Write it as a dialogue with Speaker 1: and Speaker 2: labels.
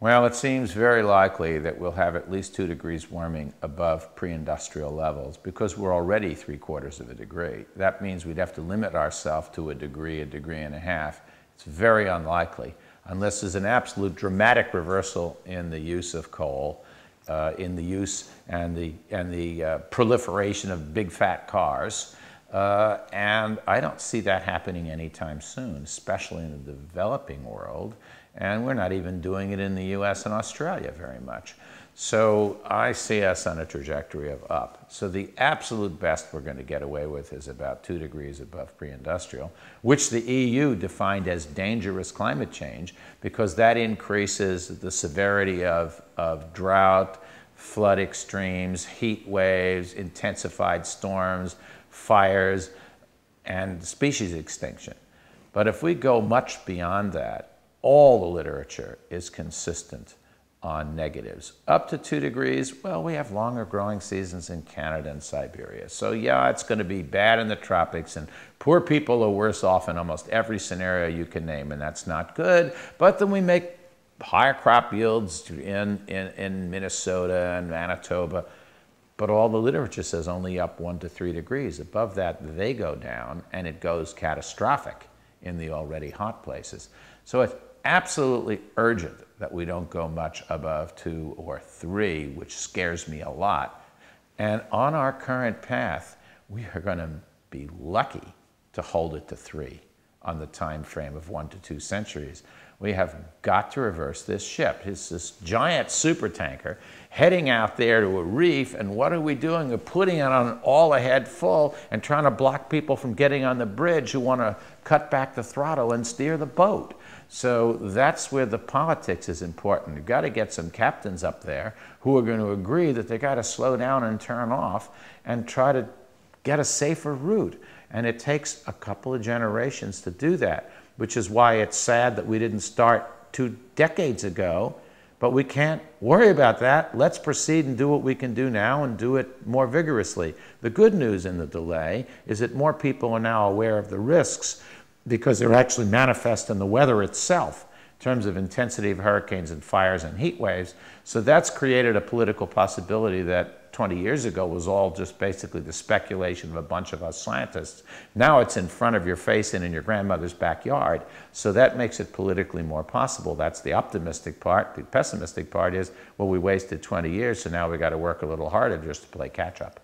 Speaker 1: Well, it seems very likely that we'll have at least 2 degrees warming above pre-industrial levels because we're already 3/4 of a degree. That means we'd have to limit ourselves to a degree and a half. It's very unlikely unless there's an absolute dramatic reversal in the use of coal, in the use and the proliferation of big fat cars. And I don't see that happening anytime soon, especially in the developing world. And we're not even doing it in the US and Australia very much. So I see us on a trajectory of up. So the absolute best we're going to get away with is about 2 degrees above pre-industrial, which the EU defined as dangerous climate change because that increases the severity of drought, flood extremes, heat waves, intensified storms, fires, and species extinction. But if we go much beyond that, all the literature is consistent on negatives. Up to 2 degrees, well, we have longer growing seasons in Canada and Siberia. So yeah, it's going to be bad in the tropics, and poor people are worse off in almost every scenario you can name, and that's not good. But then we make higher crop yields in Minnesota and Manitoba. But all the literature says only up 1 to 3 degrees. Above that, they go down, and it goes catastrophic in the already hot places. So it's absolutely urgent that we don't go much above 2 or 3, which scares me a lot. And on our current path, we are going to be lucky to hold it to 3 on the time frame of 1 to 2 centuries. We have got to reverse this ship. It's this giant supertanker heading out there to a reef, and what are we doing? We're putting it on all ahead full and trying to block people from getting on the bridge who want to cut back the throttle and steer the boat. So that's where the politics is important. You've got to get some captains up there who are going to agree that they've got to slow down and turn off and try to get a safer route. And it takes a couple of generations to do that, which is why it's sad that we didn't start 2 decades ago. But we can't worry about that. Let's proceed and do what we can do now and do it more vigorously. The good news in the delay is that more people are now aware of the risks because they're actually manifest in the weather itself in terms of intensity of hurricanes and fires and heat waves. So that's created a political possibility that 20 years ago was all just basically the speculation of a bunch of us scientists. Now it's in front of your face and in your grandmother's backyard. So that makes it politically more possible. That's the optimistic part. The pessimistic part is, well, we wasted 20 years, so now we got to work a little harder just to play catch up.